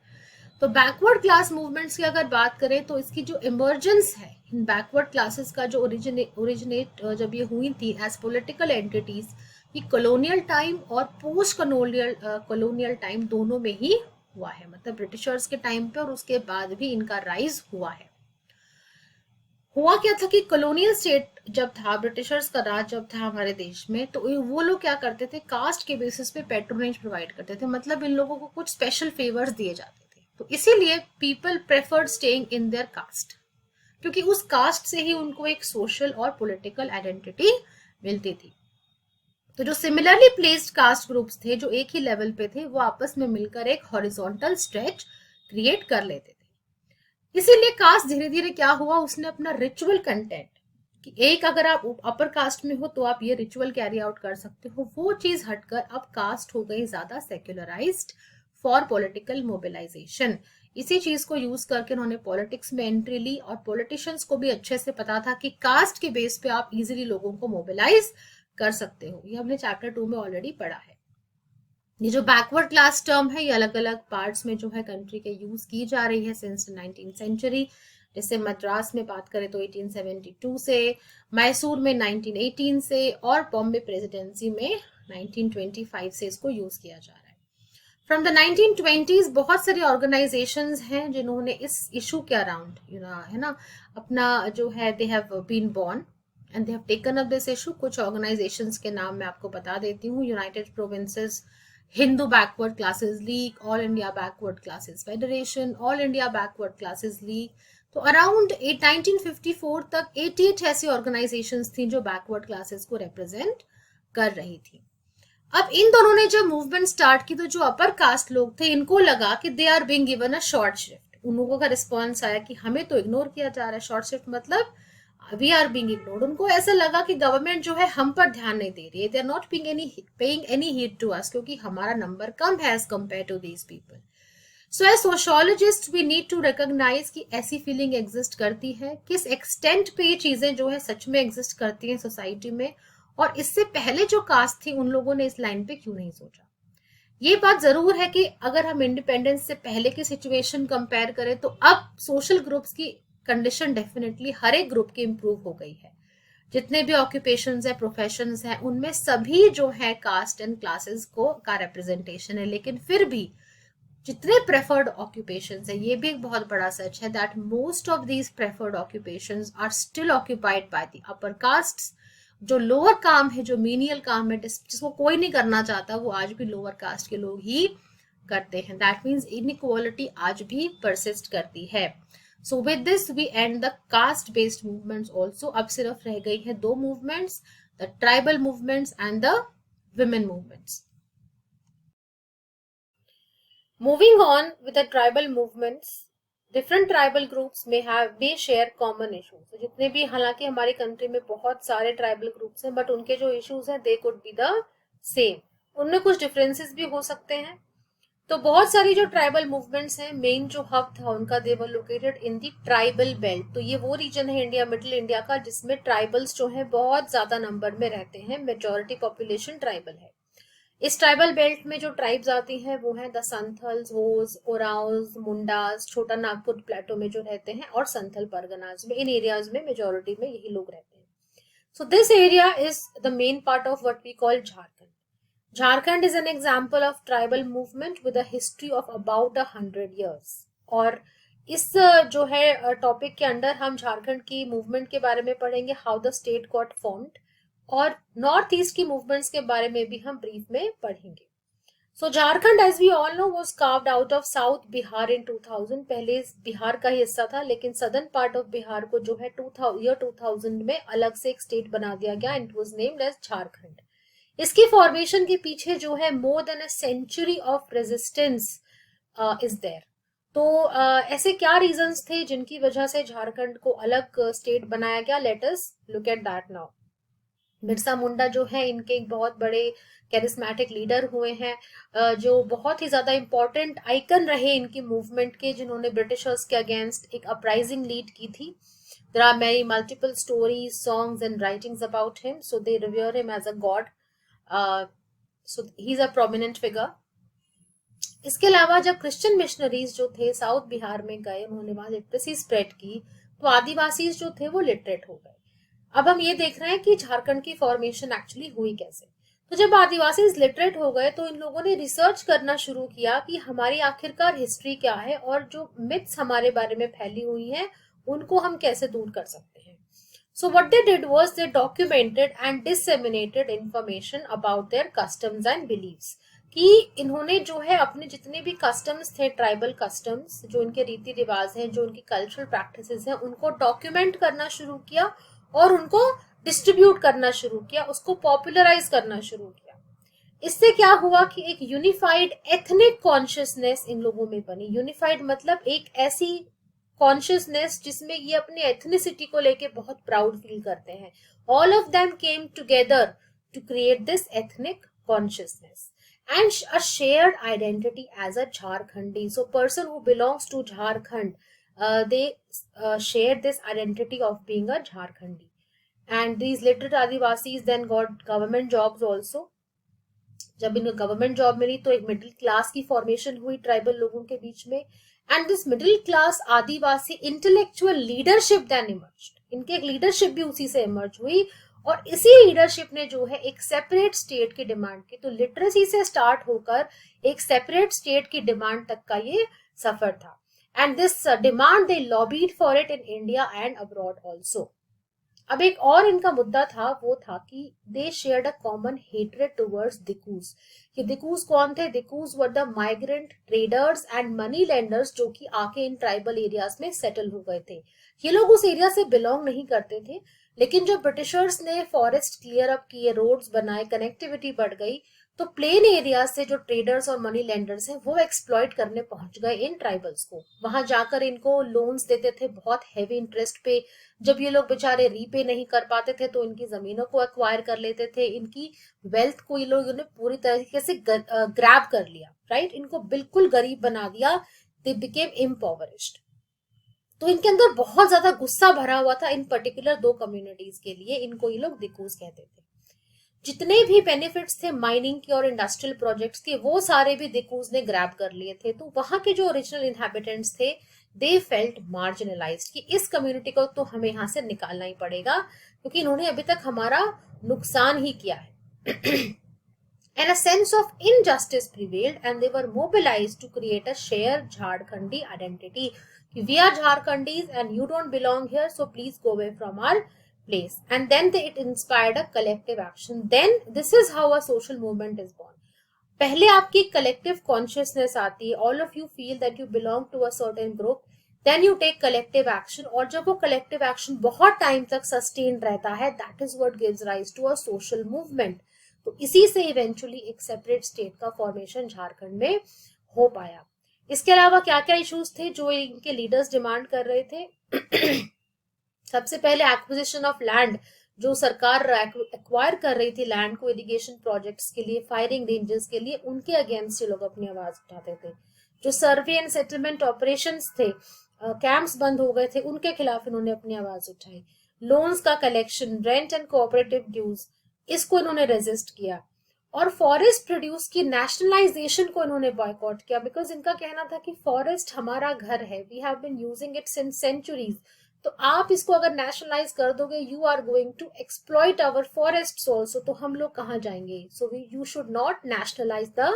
तो बैकवर्ड क्लास मूवमेंट्स की अगर बात करें तो इसकी जो इमर्जेंस है इन बैकवर्ड क्लासेस का, जो ओरिजिनेट जब ये हुई थी एज पॉलिटिकल एंटिटीज, ये कॉलोनियल टाइम और पोस्ट कॉलोनियल टाइम दोनों में ही हुआ है. मतलब ब्रिटिशर्स के टाइम पे और उसके बाद भी इनका राइज हुआ है. हुआ क्या था कि कॉलोनियल स्टेट जब था, ब्रिटिशर्स का राज जब था हमारे देश में, तो वो लोग क्या करते थे, कास्ट के बेसिस पे पैट्रोनेज प्रोवाइड करते थे. मतलब इन लोगों को कुछ स्पेशल फेवर्स दिए जाते थे. तो इसीलिए people preferred staying in their caste, क्योंकि उस कास्ट से ही उनको एक सोशल और पॉलिटिकल आइडेंटिटी मिलती थी. तो जो सिमिलरली प्लेस्ड कास्ट ग्रुप्स थे, जो एक ही लेवल पे थे, वो आपस में मिलकर एक हॉरिजॉन्टल स्ट्रेच क्रिएट कर लेते थे. इसीलिए कास्ट धीरे धीरे क्या हुआ, उसने अपना रिचुअल कंटेंट, कि एक अगर आप अपर कास्ट में हो तो आप ये रिचुअल कैरी आउट कर सकते हो, वो चीज हटकर अब कास्ट हो गई ज्यादा सेक्युलराइज्ड फॉर पॉलिटिकल मोबिलाइजेशन. इसी चीज को यूज करके उन्होंने पॉलिटिक्स में एंट्री ली, और पॉलिटिशियंस को भी अच्छे से पता था कि कास्ट के बेस पे आप इजीली लोगों को मोबिलाइज कर सकते हो. ये हमने चैप्टर 2 में ऑलरेडी पढ़ा है. ये जो बैकवर्ड क्लास टर्म है, ये अलग अलग पार्ट्स में जो है कंट्री के यूज की जा रही है सिंस 19th सेंचुरी. जैसे मद्रास में बात करें तो 1872 से, मैसूर में 1918 से, और बॉम्बे प्रेसिडेंसी में 1925 से इसको यूज किया जा रहा है. फ्रॉम द 1920s बहुत सारी ऑर्गेनाइजेशंस हैं जिन्होंने इस इशू के अराउंड है ना अपना जो है, they have been born and they have taken up this issue. कुछ ऑर्गेनाइजेशंस के नाम मैं आपको बता देती हूँ. United Provinces Hindu Backward Classes League, All India Backward Classes Federation, All India Backward Classes League. तो अराउंड 1954 तक 88 ऐसी ऑर्गेनाइजेशंस थी जो बैकवर्ड क्लासेस को रिप्रेजेंट कर रही थी. अब इन दोनों ने जब मूवमेंट स्टार्ट की तो जो अपर कास्ट लोग थे, इनको लगा कि they are being given a short shrift. उन लोगों का रिस्पॉन्स आया कि हमें तो इग्नोर किया जा रहा है. शॉर्ट श्रिफ्ट मतलब वी आर बीइंग इग्नोर्ड. उनको ऐसा लगा कि गवर्नमेंट जो है हम पर ध्यान नहीं दे रही है. They are not paying any heed to us, क्योंकि हमारा नंबर कम है as compare to these people. So as sociologist we need to recognise कि ऐसी फीलिंग एग्जिस्ट करती है, किस एक्सटेंट पे ये चीजें जो है सच में एग्जिस्ट करती हैं सोसाइटी में, और इससे पहले जो कास्ट थी उन लोगों ने इस लाइन पे क्यों नहीं सोचा. ये बात जरूर है कि अगर हम इंडिपेंडेंस से पहले की सिचुएशन कंपेयर करें तो अब सोशल ग्रुप्स की कंडीशन डेफिनेटली हर एक ग्रुप की इंप्रूव हो गई है. जितने भी ऑक्यूपेशंस है, प्रोफेशंस है, उनमें सभी जो है कास्ट एंड क्लासेस को का रिप्रेजेंटेशन है. लेकिन फिर भी जितने प्रेफर्ड ऑक्यूपेशंस है, ये भी एक बहुत बड़ा सच है that most of these preferred occupations are still occupied by the upper castes. जो लोअर काम है, जो मीनियल काम है, जिसको कोई नहीं करना चाहता, वो आज भी लोअर कास्ट के लोग ही करते हैं. दैट मीन्स इनइक्वालिटी आज भी परसिस्ट करती है. So with this we end the caste based movements also. अब सिर्फ रह गई है दो movements, the tribal movements and the women movements. Moving on with the tribal movements, different tribal groups may share common issues. तो जितने भी, हालांकि हमारी कंट्री में बहुत सारे ट्राइबल ग्रुप्स हैं, बट उनके जो इश्यूज हैं they could be the same. उनमें कुछ डिफरेंसेस भी हो सकते हैं. तो बहुत सारी जो ट्राइबल मूवमेंट्स हैं, मेन जो हब था उनका, they were located in the tribal belt. तो ये वो रीजन है इंडिया, मिडिल इंडिया का, जिसमें ट्राइबल्स जो है बहुत ज्यादा नंबर में रहते हैं. मेजोरिटी पॉपुलेशन ट्राइबल है. इस ट्राइबल बेल्ट में जो ट्राइब्स आती हैं वो हैं द संथल्स, वोज, ओराउज, मुंडास, छोटा नागपुर प्लेटो में जो रहते हैं, और संथल परगनाज में. इन एरियाज में मेजोरिटी में यही लोग रहते हैं. So this area is the main part of what we call Jharkhand. Jharkhand is an example of tribal movement with a history of about 100 years. और इस जो है टॉपिक के अंडर हम झारखंड की मूवमेंट के बारे में पढ़ेंगे, how the state got formed, और नॉर्थ ईस्ट की मूवमेंट्स के बारे में भी हम ब्रीफ में पढ़ेंगे. So Jharkhand, as we all know, was carved out of South Bihar in 2000. पहले बिहार का ही हिस्सा था, लेकिन सदर्न पार्ट ऑफ बिहार को जो है 2000 में अलग से एक स्टेट बना दिया गया, and it was named as Jharkhand. इसकी फॉर्मेशन के पीछे जो है more than a century of resistance is there. तो ऐसे क्या रीजंस थे जिनकी वजह से झारखंड को अलग स्टेट बनाया गया? Let us look at that now. Birsa Munda जो है इनके एक बहुत बड़े कैरिस्मेटिक लीडर हुए हैं, जो बहुत ही ज्यादा इंपॉर्टेंट आइकन रहे इनकी मूवमेंट के, जिन्होंने ब्रिटिशर्स के अगेंस्ट एक अपराइजिंग लीड की थी. There are many multiple stories, songs and writings about him, so they revere him as a god. So he's a prominent figure. इसके अलावा जब क्रिश्चियन मिशनरीज जो थे साउथ बिहार में गए, उन्होंने वहां लिटरेसी स्प्रेड की, तो आदिवासी जो थे वो लिटरेट हो गए. अब हम ये देख रहे हैं कि झारखंड की फॉर्मेशन एक्चुअली हुई कैसे. तो जब आदिवासी लिटरेट हो गए तो इन लोगों ने रिसर्च करना शुरू किया कि हमारी आखिरकार हिस्ट्री क्या है, और जो मिथ्स हमारे बारे में फैली हुई हैं उनको हम कैसे दूर कर सकते हैं. So what they did was they documented and disseminated information about their customs and beliefs. कि इन्होंने जो है अपने जितने भी कस्टम्स थे, ट्राइबल कस्टम्स, जो इनके रीति रिवाज हैं, जो उनकी कल्चरल प्रैक्टिसेस हैं, उनको डॉक्यूमेंट करना शुरू किया और उनको डिस्ट्रीब्यूट करना शुरू किया, उसको पॉपुलराइज करना शुरू किया. इससे क्या हुआ कि एक यूनिफाइड एथनिक कॉन्शियसनेस इन लोगों में बनी. यूनिफाइड मतलब एक ऐसी कॉन्शियसनेस जिसमें ये अपने एथनिसिटी को लेके बहुत प्राउड फील करते हैं. All of them came together to create this ethnic consciousness and a shared identity as a Jharkhandi. So person who belongs to Jharkhand, they share this identity of being a Jharkhandi. And these literate Adivasis then got government jobs also. जब इनको government job मिली तो एक middle class की formation हुई tribal लोगों के बीच में, and this middle class Adivasi intellectual leadership then emerged. इनके एक लीडरशिप भी उसी से इमर्ज हुई, और इसी लीडरशिप ने जो है एक सेपरेट स्टेट की डिमांड की. तो लिटरेसी से स्टार्ट होकर एक सेपरेट स्टेट की डिमांड तक का ये सफर था, and this demand they lobbied for it in India and abroad also. अब एक और इनका मुद्दा था, वो था कि they shared a common hatred towards dikus. कि दिकूज कौन थे? Dikus were the migrant traders and money lenders जो कि आके इन ट्राइबल एरियाज में सेटल हो गए थे. ये लोग उस एरिया से बिलोंग नहीं करते थे, लेकिन जब ब्रिटिशर्स ने फॉरेस्ट क्लियर अप किए, रोड्स बनाए, कनेक्टिविटी बढ़ गई, तो प्लेन एरिया से जो ट्रेडर्स और मनी लेंडर्स हैं वो एक्सप्लॉइट करने पहुंच गए इन ट्राइबल्स को. वहां जाकर इनको लोन्स देते थे बहुत हैवी इंटरेस्ट पे. जब ये लोग बेचारे रीपे नहीं कर पाते थे तो इनकी जमीनों को एक्वायर कर लेते थे. इनकी वेल्थ को ये लोग पूरी तरीके से ग्रैब कर लिया, राइट. इनको बिल्कुल गरीब बना दिया. They became impoverished. तो इनके अंदर बहुत ज्यादा गुस्सा भरा हुआ था इन पर्टिकुलर दो कम्युनिटीज के लिए. इनको ये लोग दिकूज कहते थे. जितने भी बेनिफिट्स थे माइनिंग के और इंडस्ट्रियल प्रोजेक्ट्स के, वो सारे भी दिकूज ने ग्रैब कर लिए थे. तो वहां के जो ओरिजिनल इनहैबिटेंट्स थे, दे फेल्ट मार्जिनलाइज्ड कि इस कम्युनिटी को तो हमें यहाँ से निकालना ही पड़ेगा, क्योंकि इन्होंने अभी तक हमारा नुकसान ही किया है. And a sense of injustice prevailed, and they were mobilized to create a shared Jharkhandi identity. We are Jharkhandis and you don't belong here, so please go away from our place. And then it inspired a collective action. Then this is how a social movement is born. पहले आपकी collective consciousness आती है, all of you feel that you belong to a certain group, then you take collective action, और जब वो collective action बहुत time तक sustained रहता है, that is what gives rise to a social movement. तो इसी से इवेंचुअली एक सेपरेट स्टेट का फॉर्मेशन झारखंड में हो पाया. इसके अलावा क्या क्या इश्यूज थे जो इनके लीडर्स डिमांड कर रहे थे? सबसे पहले एक्विजिशन ऑफ लैंड. जो सरकार एक्वायर कर रही थी लैंड को इरिगेशन प्रोजेक्ट्स के लिए, फायरिंग रेंजेस के लिए, उनके अगेंस्ट ये लोग अपनी आवाज उठाते थे. जो सर्वे एंड सेटलमेंट ऑपरेशंस थे, कैंप्स बंद हो गए थे, उनके खिलाफ इन्होंने अपनी आवाज उठाई. लोन्स का collection, rent and cooperative dues, इसको इन्होंने रेजिस्ट किया. और फॉरेस्ट प्रोड्यूस की नेशनलाइजेशन को इन्होंने बॉयकॉट किया, बिकॉज इनका कहना था कि फॉरेस्ट हमारा घर है, we have been using it since centuries, तो आप इसको अगर नेशनलाइज कर दोगे, you are going to exploit our forest also, तो हम लोग कहाँ जाएंगे. So you should not nationalise the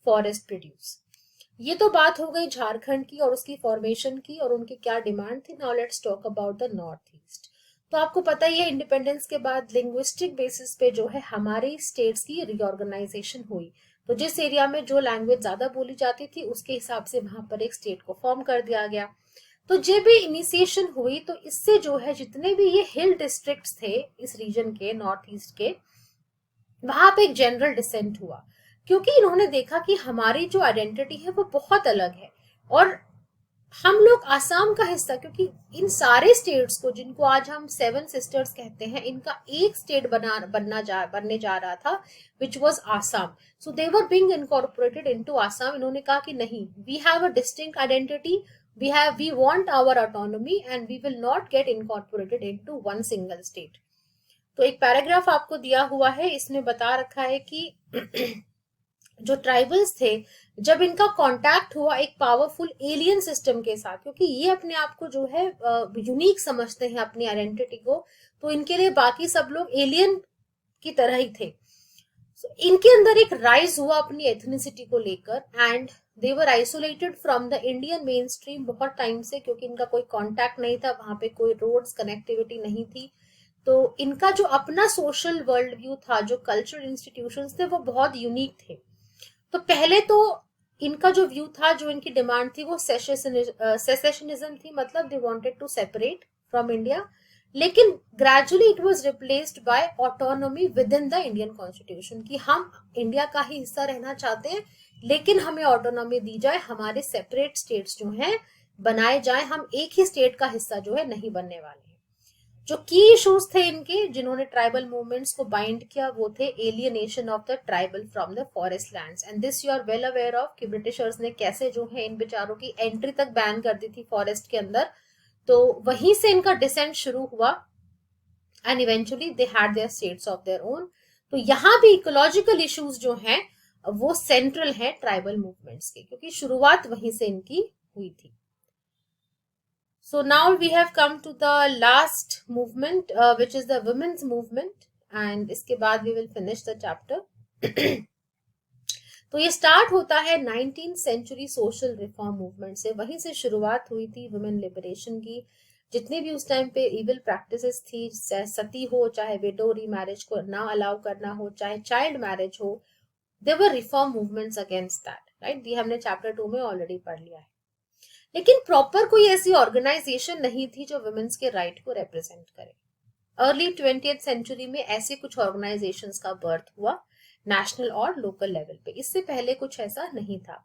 forest produce. ये तो बात हो गई झारखंड की और उसकी फॉर्मेशन की और उनकी क्या डिमांड थी. Now let's talk about the north east. तो आपको पता ही है इंडिपेंडेंस के बाद लिंग्विस्टिक बेसिस पे जो है हमारी स्टेट्स की रीऑर्गेनाइजेशन हुई. तो जिस एरिया में जो लैंग्वेज ज्यादा बोली जाती थी उसके हिसाब से वहां पर एक स्टेट को फॉर्म कर दिया गया। तो जब भी इनिशिएशन हुई तो इससे जो है जितने भी ये हिल डिस्ट्रिक्ट्स थे इस रीजन के नॉर्थ ईस्ट के, वहां पे एक जनरल डिसेंट हुआ, क्योंकि इन्होंने देखा कि हमारी जो आइडेंटिटी है वो बहुत अलग है और हम लोग आसाम का हिस्सा, क्योंकि इन सारे स्टेट्स को जिनको आज हम सेवन सिस्टर्स कहते हैं, इनका एक स्टेट बनने जा रहा था, which was Assam. So they were being incorporated into Assam. इन्होंने कहा कि नहीं, we have a distinct identity, we want our autonomy and we will not get incorporated into one single state. तो एक पैराग्राफ आपको दिया हुआ है, इसमें बता रखा है कि जो ट्राइबल्स थे, जब इनका कांटेक्ट हुआ एक पावरफुल एलियन सिस्टम के साथ, क्योंकि ये अपने आप को जो है यूनिक समझते हैं अपनी आइडेंटिटी को, तो इनके लिए बाकी सब लोग एलियन की तरह ही थे। इनके अंदर एक राइज हुआ अपनी एथनिसिटी को लेकर and they were isolated from the Indian main stream बहुत टाइम से, क्योंकि इनका कोई कांटेक्ट नहीं था, वहां पे कोई रोड्स कनेक्टिविटी नहीं थी। तो इनका जो अपना सोशल वर्ल्ड व्यू था, जो कल्चरल इंस्टीट्यूशंस थे, वो बहुत यूनिक थे। तो पहले तो इनका जो व्यू था, जो इनकी डिमांड थी, वो सेसेशनिज्म थी, मतलब they wanted to separate from India. लेकिन gradually it was replaced by autonomy within the Indian constitution, कि हम इंडिया का ही हिस्सा रहना चाहते हैं लेकिन हमें ऑटोनॉमी दी जाए, हमारे सेपरेट स्टेट्स जो हैं बनाए जाए, हम एक ही स्टेट का हिस्सा जो है नहीं बनने वाले। जो की इश्यूज थे इनके, जिन्होंने ट्राइबल मूवमेंट्स को बाइंड किया, वो थे alienation of the tribal from the forest lands, and this you are well aware of कि ब्रिटिशर्स ने कैसे जो है इन बेचारों की एंट्री तक बैन कर दी थी फॉरेस्ट के अंदर। तो वहीं से इनका डिसेंट शुरू हुआ and eventually they had there states of their own. तो यहाँ भी इकोलॉजिकल इश्यूज जो हैं वो सेंट्रल है ट्राइबल मूवमेंट्स के, क्योंकि शुरुआत वहीं से इनकी हुई थी। So now we have come to the last movement, which is the women's movement, and इसके बाद we will finish the chapter. तो ये स्टार्ट होता है 19th century social reform movement से, वहीं से शुरुआत हुई थी वुमेन लिबरेशन की। जितने भी उस टाइम पे इविल प्रैक्टिसेस थी, चाहे सती हो, चाहे विडो रीमैरिज को ना अलाउ करना हो, चाहे चाइल्ड मैरिज हो, there were reform movements against that, right. ये हमने चैप्टर 2 में ऑलरेडी पढ़ लिया है। लेकिन प्रॉपर कोई ऐसी ऑर्गेनाइजेशन नहीं थी जो वुमेन्स के राइट को रिप्रेजेंट करे। अर्ली 20th सेंचुरी में ऐसे कुछ ऑर्गेनाइजेशंस का बर्थ हुआ, नेशनल और लोकल लेवल पे। इससे पहले कुछ ऐसा नहीं था।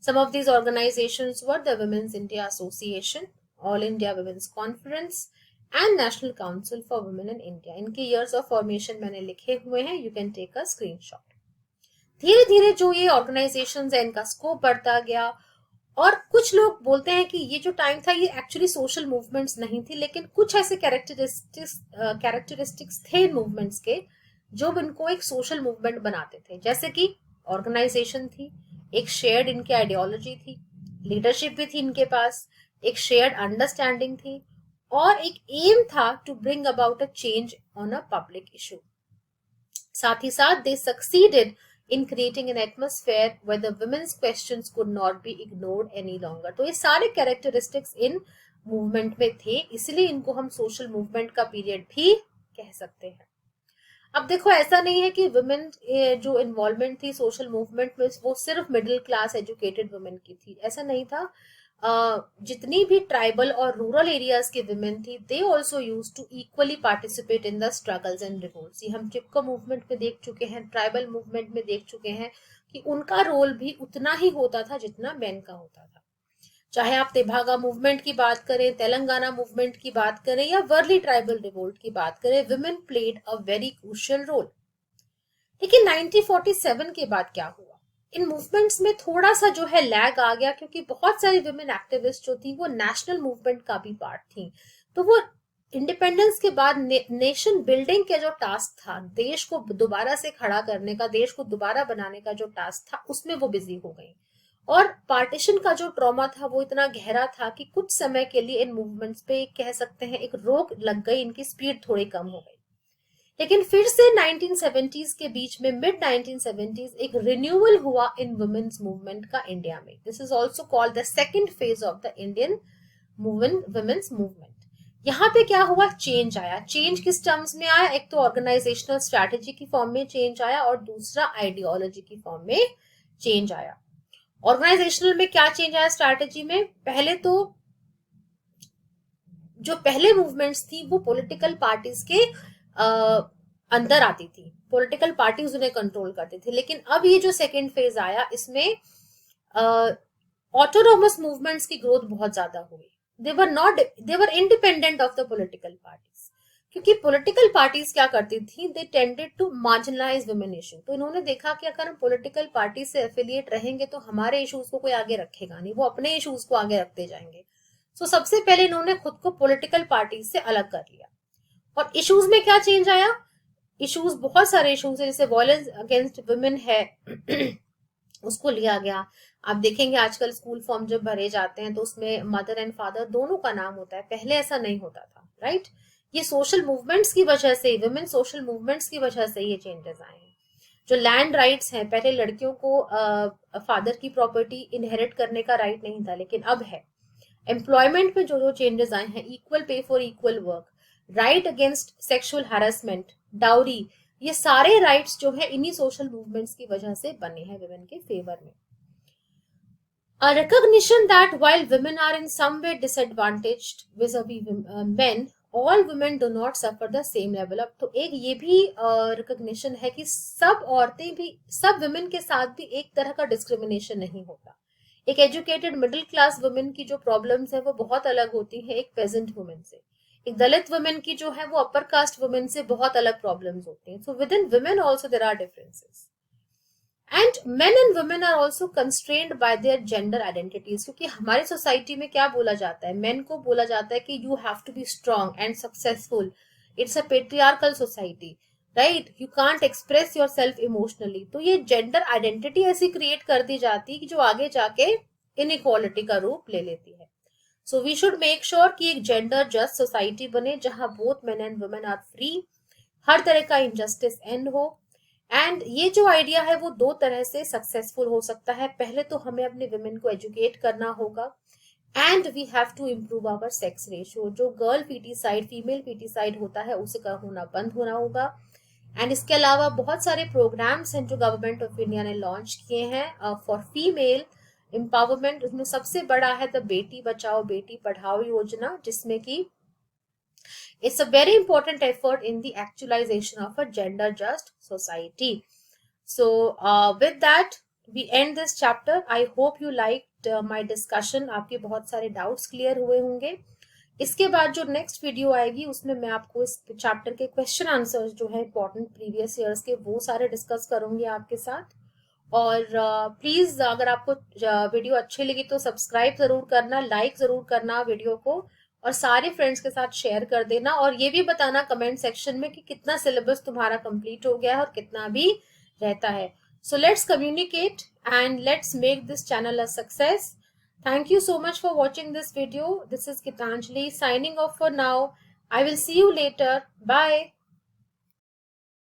Some of these organisations were the Women's India Association, All India Women's Conference and National Council for Women in India. इनके ईयर्स ऑफ फॉर्मेशन मैंने लिखे हुए हैं, you can take a screenshot. धीरे धीरे जो ये ऑर्गेनाइजेशंस है, इनका स्कोप बढ़ता गया, और कुछ लोग बोलते हैं कि ये जो टाइम था ये एक्चुअली सोशल मूवमेंट्स नहीं थी, लेकिन कुछ ऐसे कैरेक्टरिस्टिक्स थे मूवमेंट्स के जो इनको एक सोशल मूवमेंट बनाते थे। जैसे कि ऑर्गेनाइजेशन थी, एक शेयर्ड इनकी आइडियोलॉजी थी, लीडरशिप भी थी इनके पास, एक शेयर्ड अंडरस्टैंडिंग थी, और एक एम था to bring about a change on a public issue. साथ ही साथ they succeeded in creating an atmosphere where the women's questions could not be ignored any longer. तो ये सारे characteristics इन मूवमेंट में थे, इसलिए इनको हम सोशल मूवमेंट का पीरियड भी कह सकते हैं। अब देखो, ऐसा नहीं है कि वुमेन जो इन्वॉल्वमेंट थी सोशल मूवमेंट में वो सिर्फ मिडिल क्लास एजुकेटेड वुमेन की थी, ऐसा नहीं था। जितनी भी ट्राइबल और रूरल एरियाज के वुमेन थी, they also use to equally participate in the struggles and revolts. हम चिपको मूवमेंट में देख चुके हैं, ट्राइबल मूवमेंट में देख चुके हैं कि उनका रोल भी उतना ही होता था जितना मेन का होता था। चाहे आप तेभागा मूवमेंट की बात करें, तेलंगाना मूवमेंट की बात करें, या वर्ली ट्राइबल रिवोल्ट की बात करें, women played a very crucial role. लेकिन 1947 के बाद क्या हुआ? इन मूवमेंट्स में थोड़ा सा जो है लैग आ गया, क्योंकि बहुत सारी वुमेन एक्टिविस्ट जो थी वो नेशनल मूवमेंट का भी पार्ट थी। तो वो इंडिपेंडेंस के बाद नेशन बिल्डिंग के जो टास्क था, देश को दोबारा से खड़ा करने का, देश को दोबारा बनाने का जो टास्क था, उसमें वो बिजी हो गई। और पार्टीशन का जो ट्रॉमा था वो इतना गहरा था कि कुछ समय के लिए इन मूवमेंट्स पे कह सकते हैं एक रोक लग गई, इनकी स्पीड थोड़ी कम हो गई। लेकिन फिर से 1970s के बीच में, मिड 1970s, एक रिन्यूअल हुआ इन वुमेन्स मूवमेंट का इंडिया में। This is also called the second phase of the Indian women's movement. यहाँ पे क्या हुआ, चेंज आया। चेंज किस टर्म्स में आया, एक तो ऑर्गेनाइजेशनल स्ट्रैटेजी की फॉर्म में चेंज आया और दूसरा आइडियोलॉजी की फॉर्म में चेंज आया। ऑर्गेनाइजेशनल में क्या चेंज आया स्ट्रैटेजी में, पहले तो जो पहले मूवमेंट्स थी वो पॉलिटिकल पार्टीज के अंदर आती थी, पॉलिटिकल पार्टीज उन्हें कंट्रोल करती थी। लेकिन अब ये जो सेकेंड फेज आया इसमें ऑटोनोमस मूवमेंट्स की ग्रोथ बहुत ज्यादा हुई। They were independent of the political parties, क्योंकि पॉलिटिकल पार्टीज क्या करती थी, they tended to marginalise women issue. तो इन्होंने देखा कि अगर हम पॉलिटिकल पार्टी से एफिलिएट रहेंगे तो हमारे इश्यूज को कोई आगे रखेगा नहीं, वो अपने इश्यूज को आगे रखते जाएंगे। सो सबसे पहले इन्होंने खुद को पॉलिटिकल पार्टी से अलग कर लिया। और इश्यूज में क्या चेंज आया, इश्यूज बहुत सारे इश्यूज है, जैसे वायलेंस अगेंस्ट वुमेन है उसको लिया गया। आप देखेंगे आजकल स्कूल फॉर्म जब भरे जाते हैं तो उसमें मदर एंड फादर दोनों का नाम होता है, पहले ऐसा नहीं होता था, राइट। ये सोशल मूवमेंट्स की वजह से, वुमेन सोशल मूवमेंट्स की वजह से ये चेंजेस आए हैं। जो लैंड राइट्स हैं, पहले लड़कियों को फादर की प्रॉपर्टी इनहेरिट करने का राइट नहीं था, लेकिन अब है। एम्प्लॉयमेंट में जो जो चेंजेस आए हैं, equal pay for equal work, right against sexual harassment, dowry, ये सारे राइट्स जो है इन्हीं सोशल मूवमेंट्स की वजह से बने हैं वुमेन के फेवर में। A recognition that while women are in some way disadvantaged vis-a-vis men, all women do not suffer the same level up। तो एक ये भी रिकॉग्निशन है कि सब औरतें भी, सब वुमेन के साथ भी एक तरह का डिस्क्रिमिनेशन नहीं होता। एक एजुकेटेड मिडिल क्लास वुमेन की जो प्रॉब्लम्स है वो बहुत अलग होती है एक पेजेंट वुमेन से। एक दलित वुमेन की जो है वो अपर कास्ट वुमेन से बहुत अलग प्रॉब्लम्स होती हैं। So within women also there are differences. And men and women are also constrained by their gender identities, क्योंकि हमारी सोसाइटी में क्या बोला जाता है, मेन को बोला जाता है कि you have to be strong and successful, it's a patriarchal society, right, you can't express your self emotionally. तो ये जेंडर आइडेंटिटी ऐसी क्रिएट कर दी जाती है कि जो आगे जाके इनइक्वालिटी का रूप ले लेती है। So we should make sure कि एक जेंडर जस्ट सोसाइटी बने जहां both men and women are free, हर तरह का इनजस्टिस एंड हो। एंड ये जो आइडिया है वो दो तरह से सक्सेसफुल हो सकता है। पहले तो हमें अपने वुमेन को एजुकेट करना होगा and we have to improve our sex ratio. जो गर्ल फीटिसाइड, फीमेल फीटिसाइड होता है उसका होना बंद होना होगा। एंड इसके अलावा बहुत सारे प्रोग्राम्स हैं जो गवर्नमेंट ऑफ इंडिया ने लॉन्च किए हैं फॉर फीमेल एम्पावरमेंट। उसमें सबसे बड़ा है द बेटी बचाओ बेटी पढ़ाओ योजना, जिसमें कि it's a very important effort in the actualization of a gender just society. So with that we end this chapter. I hope you liked my discussion. आपके बहुत सारे doubts clear हुए होंगे। इसके बाद जो नेक्स्ट वीडियो आएगी उसमें मैं आपको इस चैप्टर के क्वेश्चन आंसर्स जो है इंपॉर्टेंट प्रीवियस ईयर्स के वो सारे डिस्कस करूंगी आपके साथ। और प्लीज अगर आपको वीडियो अच्छी लगी तो सब्सक्राइब जरूर करना, लाइक जरूर करना वीडियो को, और सारे फ्रेंड्स के साथ शेयर कर देना। और ये भी बताना कमेंट सेक्शन में कि कितना सिलेबस तुम्हारा कंप्लीट हो गया है और कितना भी रहता है। So let's communicate and let's make this channel a success. Thank you so much for watching this video. This is Gitanjali signing off for now. I will see you later. Bye.